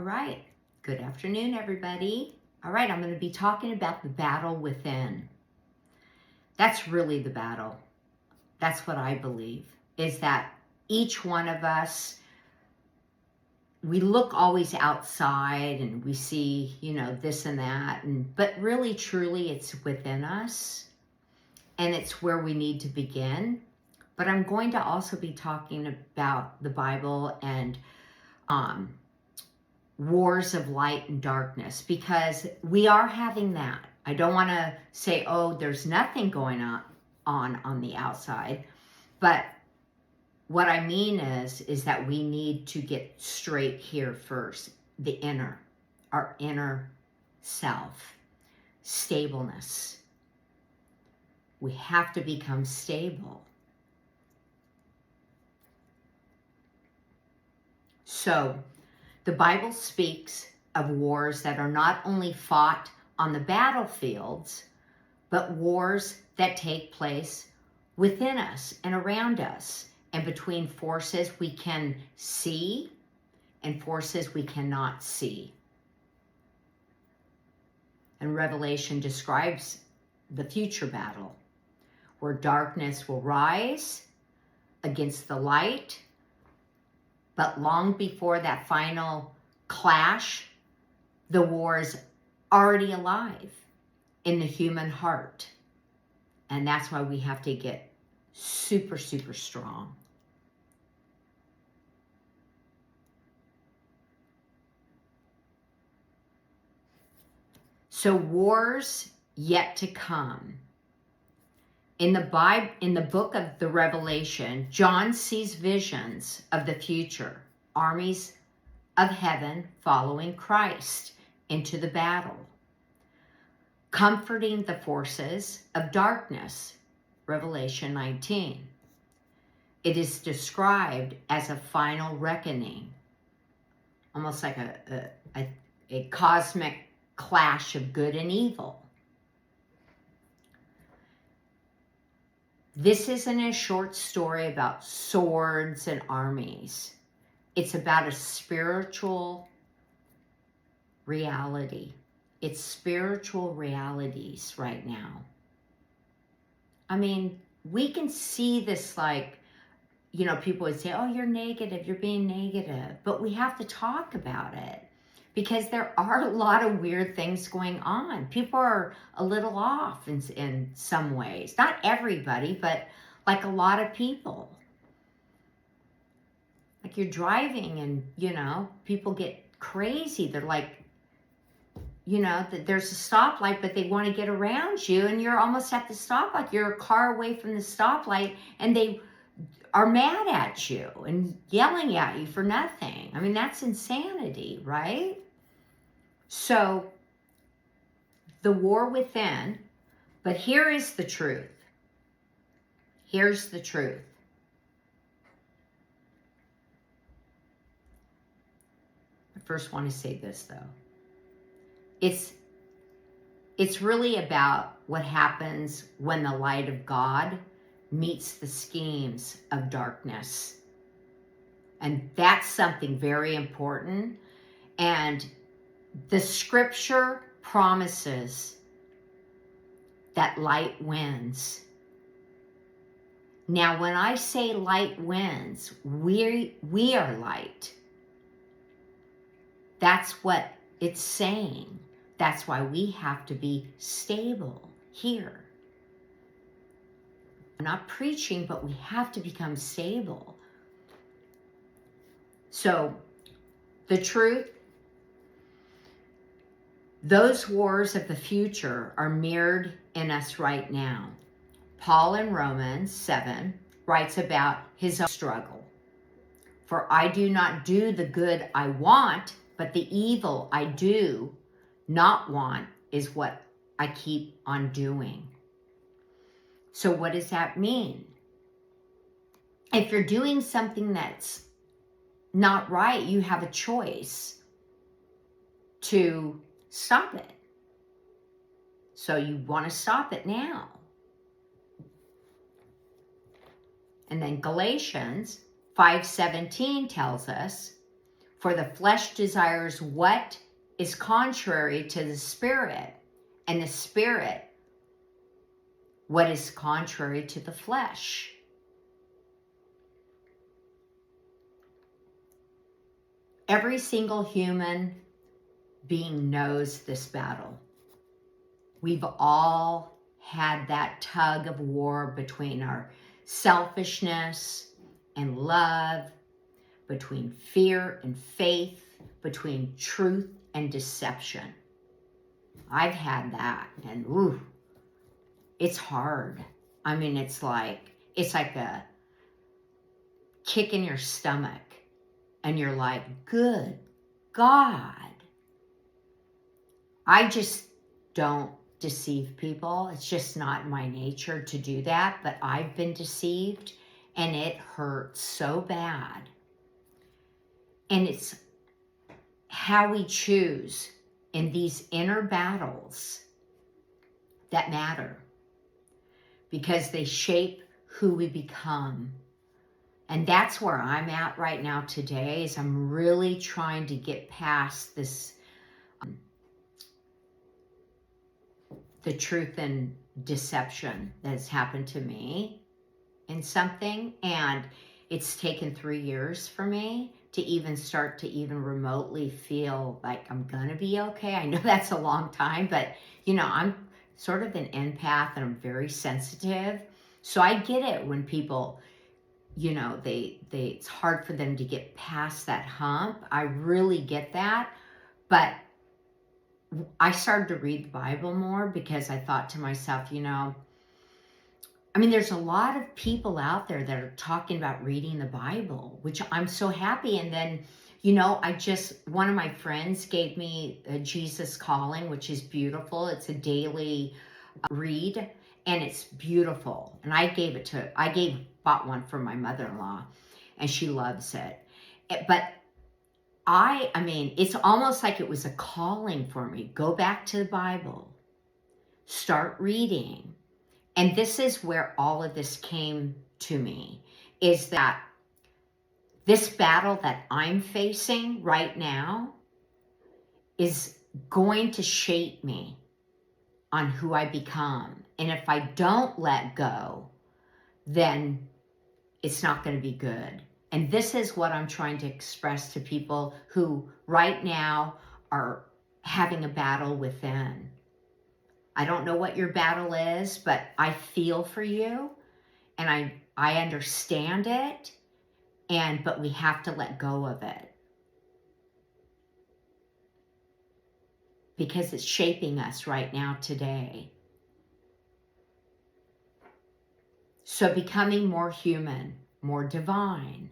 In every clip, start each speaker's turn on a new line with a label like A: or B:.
A: All right. Good afternoon, everybody. All right, I'm going to be talking about the battle within. That's really the battle. That's what I believe, is that each one of us, we look always outside and we see, this and that, but really, truly, it's within us, and it's where we need to begin. But I'm going to also be talking about the Bible and wars of light and darkness, because we are having that. I don't want to say, oh, there's nothing going on the outside, but what I mean is that we need to get straight here first. The inner, our inner self, stableness. We have to become stable. So the Bible speaks of wars that are not only fought on the battlefields, but wars that take place within us and around us, and between forces we can see and forces we cannot see. And Revelation describes the future battle, where darkness will rise against the light. But long before that final clash, the war is already alive in the human heart. And that's why we have to get super, super strong. So wars yet to come. In the Bible, in the book of the Revelation, John sees visions of the future, armies of heaven following Christ into the battle, comforting the forces of darkness, Revelation 19. It is described as a final reckoning, almost like a cosmic clash of good and evil. This isn't a short story about swords and armies. It's about a spiritual reality. It's spiritual realities right now. I mean, we can see this people would say, oh, you're negative, you're being negative. But we have to talk about it, because there are a lot of weird things going on. People are a little off in some ways. Not everybody, but like a lot of people. Like you're driving and, people get crazy. They're like, there's a stoplight, but they want to get around you, and you're almost at the stoplight. You're a car away from the stoplight, and they are mad at you and yelling at you for nothing. I mean, that's insanity, right? So, the war within, but here is the truth. Here's the truth. I first want to say this, though. It's really about what happens when the light of God meets the schemes of darkness. And that's something very important. And the scripture promises that light wins. Now, when I say light wins, we are light. That's what it's saying. That's why we have to be stable here. I'm not preaching, but we have to become stable. So, the truth, those wars of the future are mirrored in us right now. Paul in Romans 7 writes about his own struggle. For I do not do the good I want, but the evil I do not want is what I keep on doing. So what does that mean? If you're doing something that's not right, you have a choice to stop it. So you want to stop it now. And then Galatians 5:17 tells us, For the flesh desires what is contrary to the Spirit, and the Spirit what is contrary to the flesh. Every single human being knows this battle. We've all had that tug of war between our selfishness and love, between fear and faith, between truth and deception. I've had that, and ooh, it's hard. I mean, it's like a kick in your stomach, and you're like, good God. I just don't deceive people. It's just not my nature to do that, but I've been deceived, and it hurts so bad. And it's how we choose in these inner battles that matter, because they shape who we become. And that's where I'm at right now today, is I'm really trying to get past this, the truth and deception that has happened to me in something. And it's taken 3 years for me to even start to even remotely feel like I'm gonna be okay. I know that's a long time, but you know, I'm sort of an empath, and I'm very sensitive. So I get it when people, you know, it's hard for them to get past that hump. I really get that. But I started to read the Bible more, because I thought to myself, you know, I mean, there's a lot of people out there that are talking about reading the Bible, which I'm so happy. And then, you know, one of my friends gave me a Jesus Calling, which is beautiful. It's a daily read, and it's beautiful. And I bought one for my mother-in-law, and she loves it. But I mean, it's almost like it was a calling for me. Go back to the Bible, start reading. And this is where all of this came to me, is that this battle that I'm facing right now is going to shape me on who I become. And if I don't let go, then it's not going to be good. And this is what I'm trying to express to people who right now are having a battle within. I don't know what your battle is, but I feel for you, and I understand it, but we have to let go of it, because it's shaping us right now today. So becoming more human, more divine.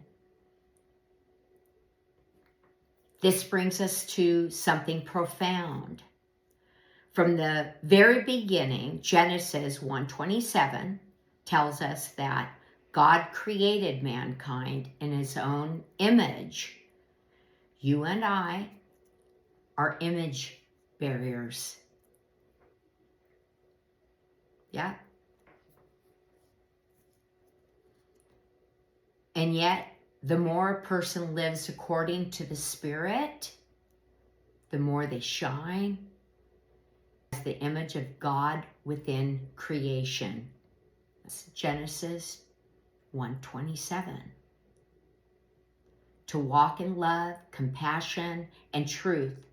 A: This brings us to something profound. From the very beginning, Genesis 1:27 tells us that God created mankind in his own image. You and I are image bearers. Yeah. And yet, the more a person lives according to the Spirit, the more they shine as the image of God within creation. That's Genesis 1:27. To walk in love, compassion, and truth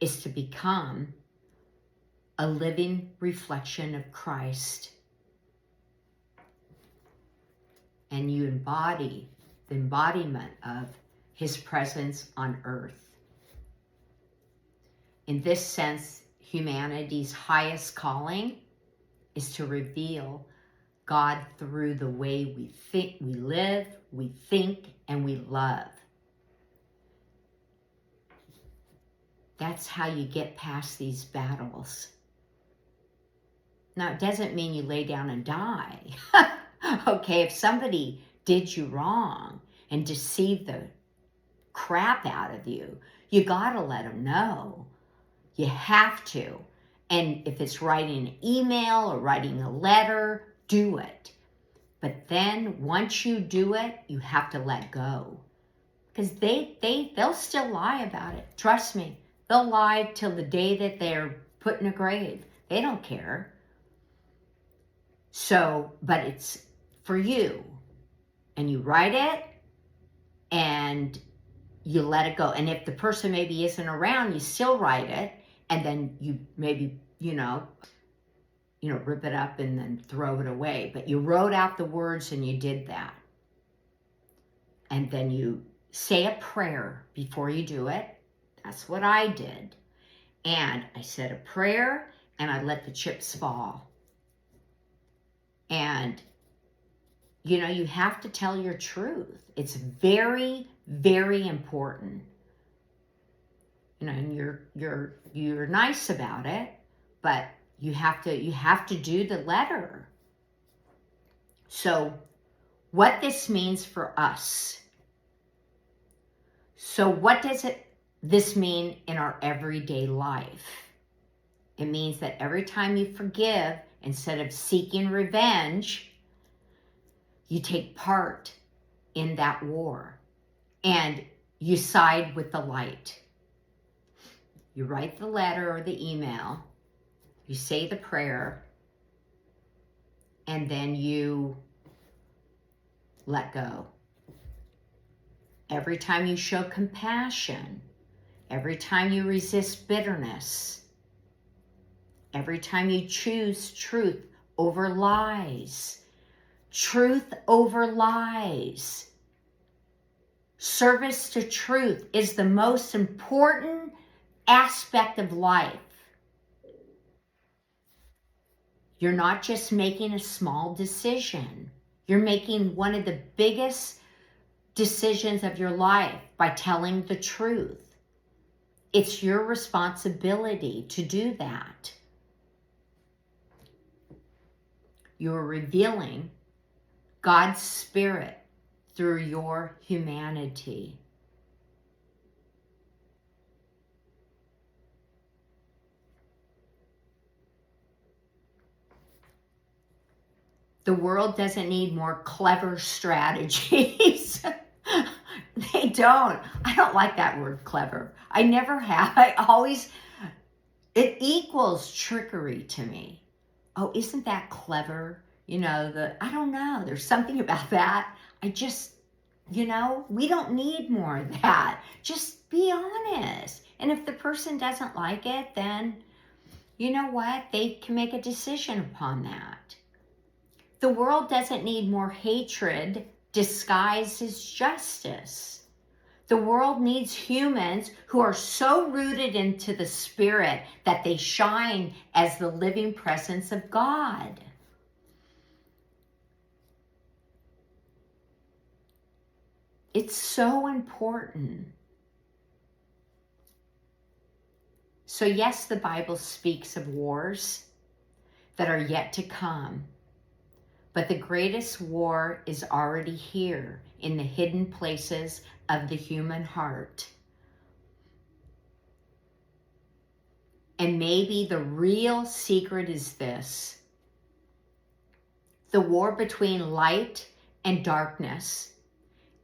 A: is to become a living reflection of Christ. And you embody the embodiment of his presence on earth. In this sense, humanity's highest calling is to reveal God through the way we think, we live, we think, and we love. That's how you get past these battles. Now, it doesn't mean you lay down and die. Okay, if somebody did you wrong and deceived the crap out of you, you gotta let them know. You have to. And if it's writing an email or writing a letter, do it. But then once you do it, you have to let go, because they'll still lie about it. Trust me, they'll lie till the day that they're put in a grave. They don't care. So, but it's for you, and you write it, and you let it go. And if the person maybe isn't around, you still write it, and then you maybe, rip it up and then throw it away. But you wrote out the words and you did that. And then you say a prayer before you do it. That's what I did. And I said a prayer and I let the chips fall. And, you have to tell your truth. It's very, very important. And you're nice about it, but you have to do the letter. So what this means for us. So what does this mean in our everyday life? It means that every time you forgive, instead of seeking revenge, you take part in that war and you side with the light. You write the letter or the email, you say the prayer, and then you let go. Every time you show compassion, every time you resist bitterness, every time you choose truth over lies, truth over lies. Service to truth is the most important aspect of life. You're not just making a small decision. You're making one of the biggest decisions of your life by telling the truth. It's your responsibility to do that. You're revealing God's Spirit through your humanity. The world doesn't need more clever strategies. They don't. I don't like that word clever. I never have. It equals trickery to me. Oh, isn't that clever? I don't know. There's something about that. I just, we don't need more of that. Just be honest. And if the person doesn't like it, then you know what? They can make a decision upon that. The world doesn't need more hatred disguised as justice. The world needs humans who are so rooted into the Spirit that they shine as the living presence of God. It's so important. So yes, the Bible speaks of wars that are yet to come. But the greatest war is already here in the hidden places of the human heart. And maybe the real secret is this. The war between light and darkness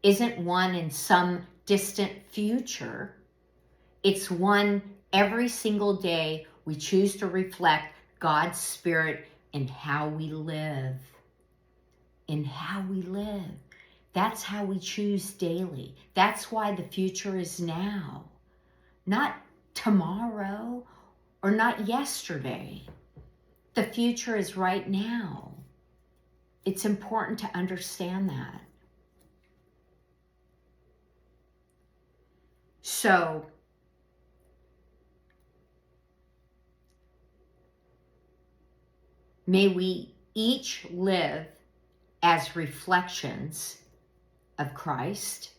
A: isn't one in some distant future. It's one every single day we choose to reflect God's Spirit in how we live. That's how we choose daily. That's why the future is now, not tomorrow or not yesterday. The future is right now. It's important to understand that. So, may we each live as reflections of Christ,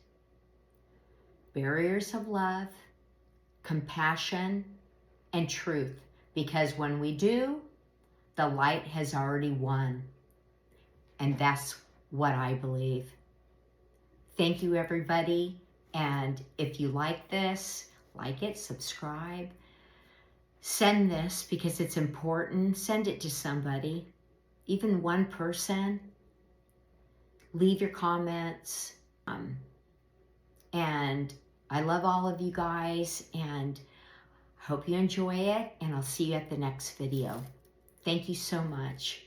A: barriers of love, compassion, and truth. Because when we do, the light has already won. And that's what I believe. Thank you, everybody. And if you like this, like it, subscribe. Send this because it's important. Send it to somebody, even one person. Leave your comments. And I love all of you guys, and hope you enjoy it, and I'll see you at the next video. Thank you so much.